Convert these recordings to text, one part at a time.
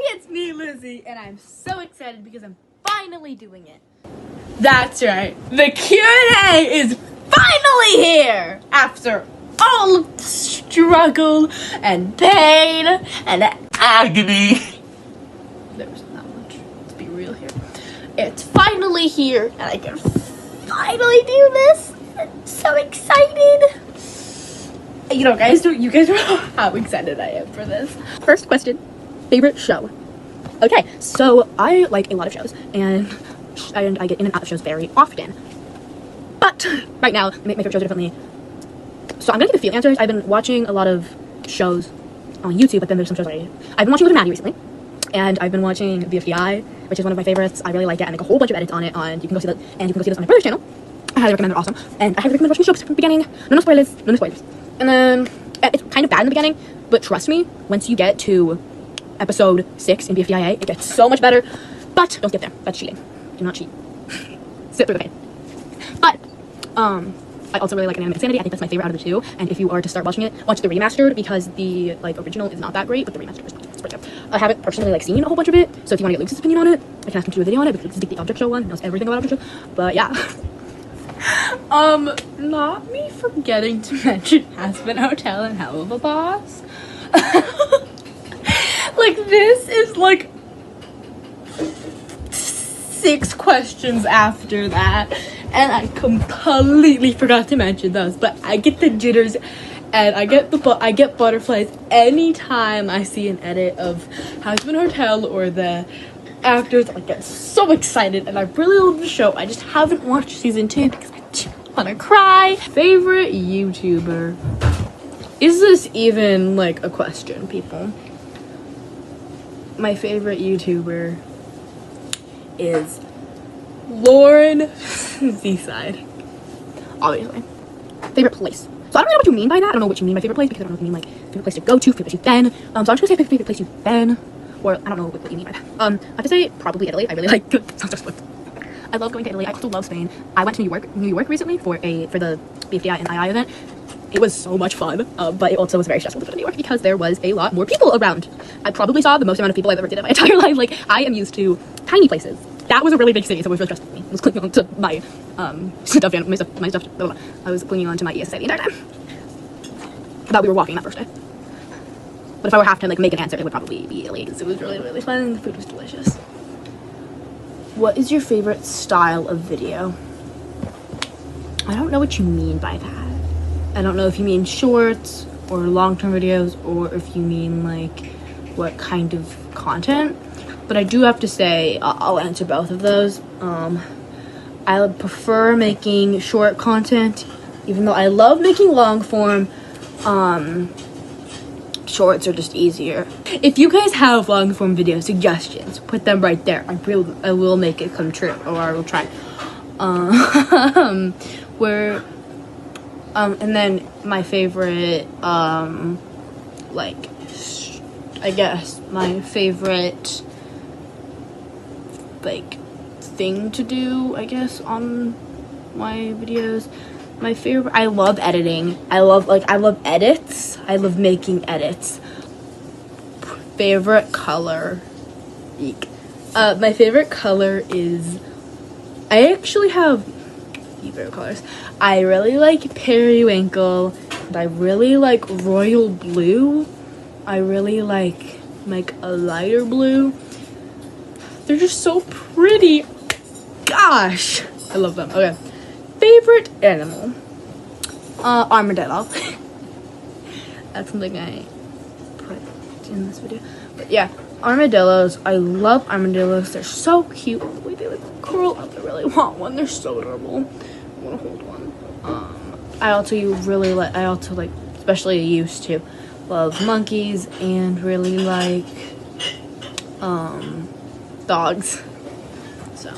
It's me, Lizzie, and I'm so excited because I'm finally doing it. That's right, the Q&A is finally here! After all of the struggle and pain and agony. There wasn't that much, let's be real here. It's finally here, and I can finally do this. I'm so excited. You guys don't know how excited I am for this. First question, favorite show. Okay, so I like a lot of shows, and I get in and out of shows very often. But right now, my favorite shows are differently. So I'm gonna give a few answers. I've been watching a lot of shows on YouTube, but then there's some shows I've been watching Liv and Maddie recently, and I've been watching BFDI, which is one of my favorites. I really like it. I make a whole bunch of edits on it. You can go see that, and you can go see this on my brother's channel. I highly recommend. They're awesome, and I highly recommend watching the shows from the beginning. No spoilers. And then it's kind of bad in the beginning, but trust me, once you get to episode 6 in BFDIA, it gets so much better. But don't skip there. That's cheating. Do not cheat. Sit through the pain. But I also really like Anime Insanity. I think that's my favorite out of the two. And if you are to start watching it, watch the remastered, because the original is not that great, but the remastered is pretty good. I haven't personally seen a whole bunch of it, so if you want to get Luke's opinion on it, I can ask him to do a video on it, because he's the Object Show one. He knows everything about Object Show. But yeah. Not me forgetting to mention Hazbin Hotel and Hell of a Boss. This is 6 questions after that, and I completely forgot to mention those, but I get the jitters and I get butterflies anytime I see an edit of Hazbin Hotel or the actors. I get so excited, and I really love the show. I just haven't watched season 2 because I just want to cry. Favorite YouTuber. Is this even a question, people? My favorite YouTuber is Lauren Seaside. Obviously. Favorite place. So I don't know what you mean by that. I don't know what you mean by favorite place, because I don't know if you mean favorite place to go to, favorite place you've been. So I'm just gonna say favorite place you've been. Or I don't know what you mean by that. I have to say probably Italy. I really like I love going to Italy. I also love Spain. I went to New York recently for the BFDI and II event. It was so much fun, but it also was very stressful to go to New York because there was a lot more people around. I probably saw the most amount of people I've ever did in my entire life. I am used to tiny places. That was a really big city, so it was really stressful for me. I was clinging on to my stuff. I was clinging on to my ESSA the entire time. I thought we were walking that first day. But if I were have to make an answer, it would probably be Italy, because it was really, really fun and the food was delicious. What is your favorite style of video? I don't know what you mean by that. I don't know if you mean shorts or long-term videos, or if you mean what kind of content. But I do have to say, I'll answer both of those. I would prefer making short content, even though I love making long form. Shorts are just easier. If you guys have long form video suggestions, put them right there. I will make it come true, or I will try. And then my favorite, I guess my favorite, thing to do, I guess, on my videos. My favorite, I love editing. I love edits. I love making edits. Favorite color. Eek. My favorite color is, I actually have favorite colors. I really like periwinkle, and I really like royal blue. I really like a lighter blue. They're just so pretty. Gosh, I love them. Okay, favorite animal. Armadillo. That's something I put in this video. But yeah, armadillos. I love armadillos. They're so cute. The way they curl up. I really want one. They're so adorable. I want to hold one. I also especially used to love monkeys, and really like dogs. So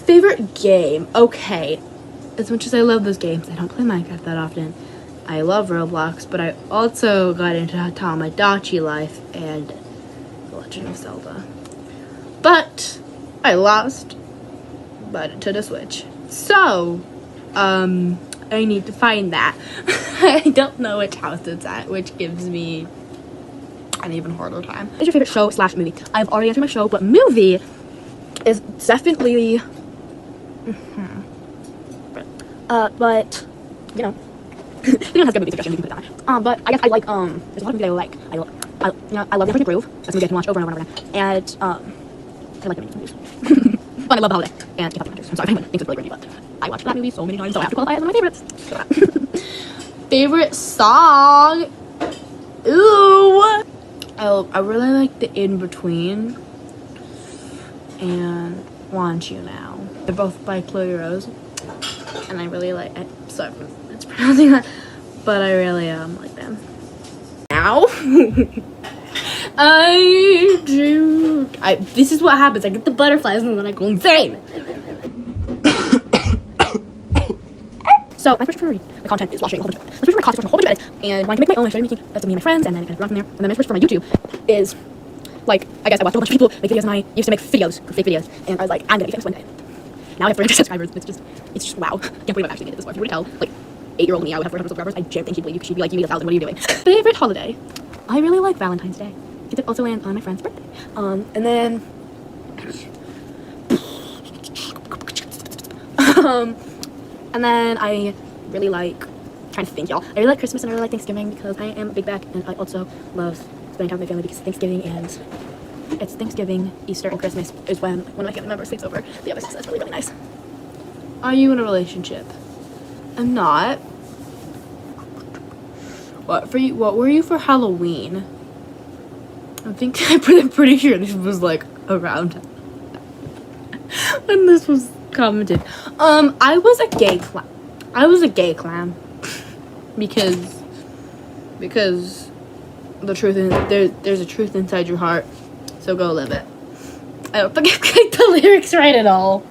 favorite game. Okay, as much as I love those games, I don't play Minecraft that often. I love Roblox, but I also got into Tamagotchi Life and The Legend of Zelda. But I lost to the Switch. So, I need to find that. I don't know which house it's at, which gives me an even harder time. What's your favorite show slash movie? I've already answered my show, but movie is definitely but you know if anyone has good movie suggestions, you can put it down there. But I guess I like there's a lot of movies I like. I you know, I love Never the Groove. That's a movie I can watch over and over and over again. And I like the movies. But I love The Holiday and K-pop Adventures. I'm sorry if anyone thinks it's really cringy, but I watched that movie so many times, so I have to qualify it as one of my favorites. Favorite song? Ooh, I really like the In Between and Want You Now. They're both by Chloe Rose, and I really like. Sorry for mispronouncing that, but I really like them. Now, this is what happens. I get the butterflies and then I go insane. So my first for my content is watching a whole bunch of edits. My first for my content is watching a whole bunch of edits, and when I can make my own, I started making that's me and my friends, and then I kind of run from there. And then my first for my YouTube is like, I guess I watched a whole bunch of people make videos, and I used to make videos, fake videos, and I was like, I'm gonna be famous one day. Now I have 300 subscribers. It's just wow. Can't believe I've actually made it this far. If you were to tell like 8-year-old me I would have 400 subscribers, I don't think she'd believe. She'd be like, you need 1,000. What are you doing? Favorite holiday? I really like Valentine's Day. It also lands on my friend's birthday. And then I really like, trying to think, y'all. I really like Christmas and I really like Thanksgiving because I am a big back, and I also love spending time with my family because Thanksgiving and it's Thanksgiving, Easter, and Christmas is when one of my family members sleeps over the other, so that's really, really nice. Are you in a relationship? I'm not. What were you for Halloween? I'm pretty sure this was like around when this was commented. I was a gay clown. because the truth is there's a truth inside your heart, so go live it. I don't think I get the lyrics right at all.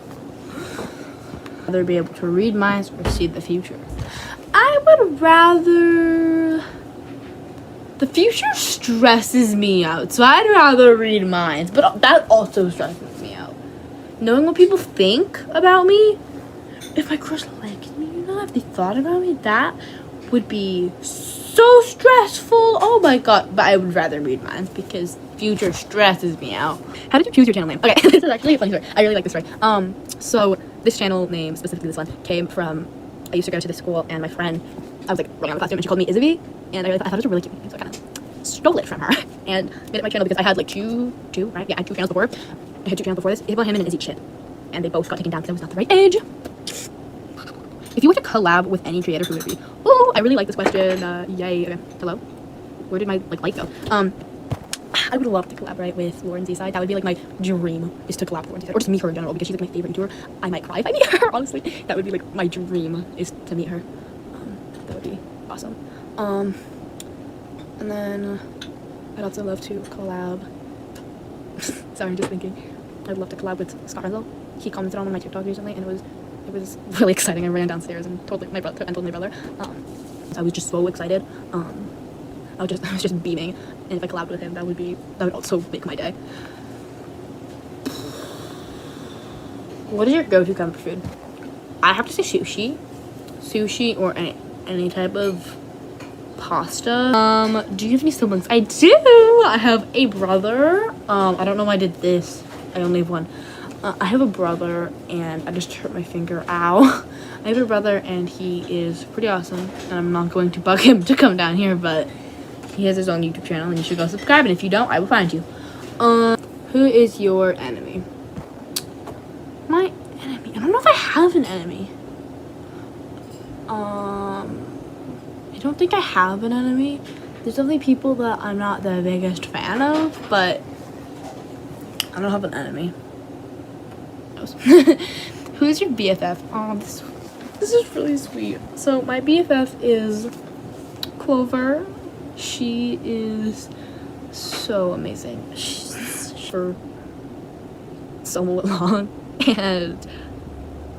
Rather be able to read minds or see the future. I would rather. The future stresses me out, so I'd rather read minds, but that also stresses me out. Knowing what people think about me, if my crush likes me, if they thought about me, that would be so stressful. Oh my god, but I would rather read minds because future stresses me out. How did you choose your channel name? Okay, this is actually a funny story. I really like this story. So this channel name, specifically this one, came from, I used to go to this school, and my friend, I was like running around the classroom, and she called me Izzy, and I thought it was a really cute name, so I kind of stole it from her and made it my channel because I had like two, right? Yeah, I had two channels before. I had two channels before this, Isabel Hammond and Izzy Chit, and they both got taken down because I was not the right age. If you were to collab with any creator, who would it be? Oh, I really like this question. Yay. Okay. Hello? Where did my light go? I would love to collaborate with Lauren Z-Side. That would be like my dream, is to collab with Lauren Z-Side, or just meet her in general, because she's like my favorite YouTuber. I might cry if I meet her, honestly. That would be like my dream, is to meet her. That would be awesome. And then I'd also love to collab. Sorry, I'm just thinking. I'd love to collab with Scott Renzel. He commented on one of my TikToks recently, and it was really exciting. I ran downstairs and told my brother. I was just so excited. I was just beaming, and if I collabed with him, that would also make my day. What is your go-to comfort food? I have to say sushi, or any type of pasta. Do you have any siblings? I do. I have a brother. I don't know why I did this. I only have one. I have a brother, and I just hurt my finger. Ow. I have a brother, and he is pretty awesome, and I'm not going to bug him to come down here, but he has his own YouTube channel, and you should go subscribe, and if you don't, I will find you. Who is your enemy? My enemy? I don't know if I have an enemy. I don't think I have an enemy. There's definitely people that I'm not the biggest fan of, but I don't have an enemy. Who's your BFF? Oh, this is really sweet. So my BFF is Clover. She is so amazing. She's for so long, and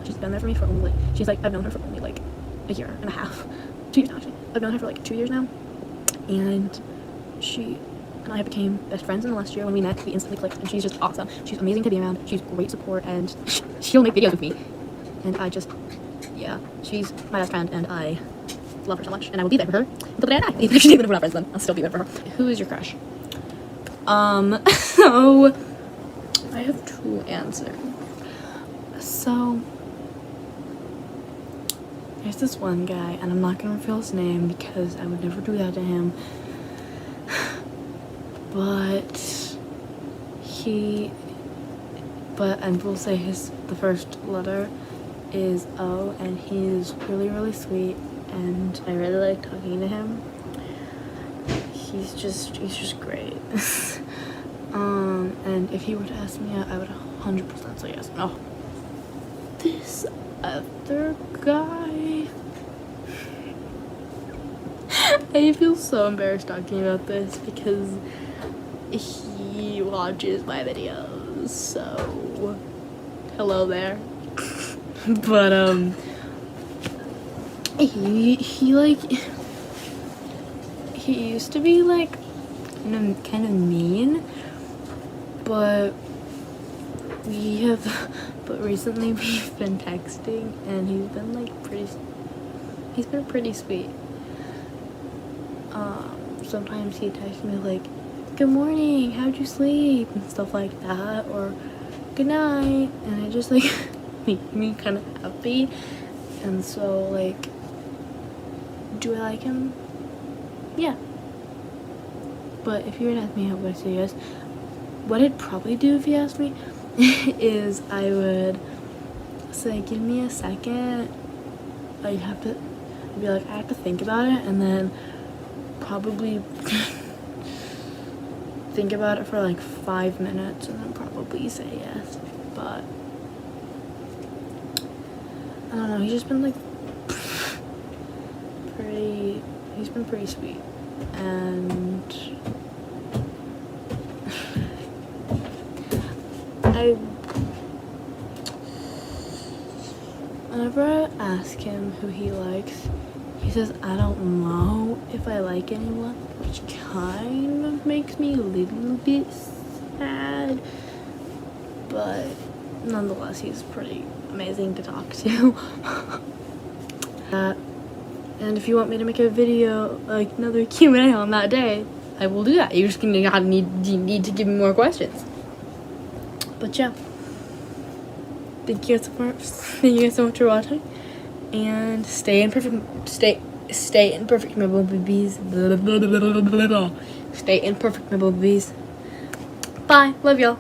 she's been there for me for only. I've known her for only like a year and a half, 2 years now. Actually, I've known her for like 2 years now, and she and I became best friends in the last year. When we met, we instantly clicked, and she's just awesome. She's amazing to be around. She's great support, and she'll make videos with me. And she's my best friend, and I love her so much, and I will be there for her until the day I die. Even if we're not friends, then I'll still be there for her. Who is your crush? So I have two answers. So there's this one guy, and I'm not gonna reveal his name because I would never do that to him. And we'll say the first letter is O, and he's really, really sweet, and I really like talking to him. He's just great. And if he were to ask me out, I would 100% say yes. Oh, this other guy. I feel so embarrassed talking about this because he watches my videos, so hello there. But he used to be like kind of mean, but recently we've been texting, and he's been pretty sweet. Sometimes he texts me like, "Good morning, how'd you sleep?" and stuff like that, or "Good night," and it just like make me kind of happy. And so, like, do I like him? Yeah. But if you were to ask me how would I say yes, what I'd probably do if you asked me is I would say, "Give me a second." I'd be like, I have to think about it, and then probably think about it for like 5 minutes, and then probably say yes. But I don't know, he's just been like he's been pretty sweet, and whenever I ask him who he likes, he says, "I don't know if I like anyone," which kind of makes me a little bit sad, but nonetheless, he's pretty amazing to talk to. And if you want me to make a video, like another Q&A on that day, I will do that. You're just gonna need to give me more questions. But yeah, thank you guys so much for watching, and stay in perfect my babies. Stay in perfect my babies. Bye, love y'all.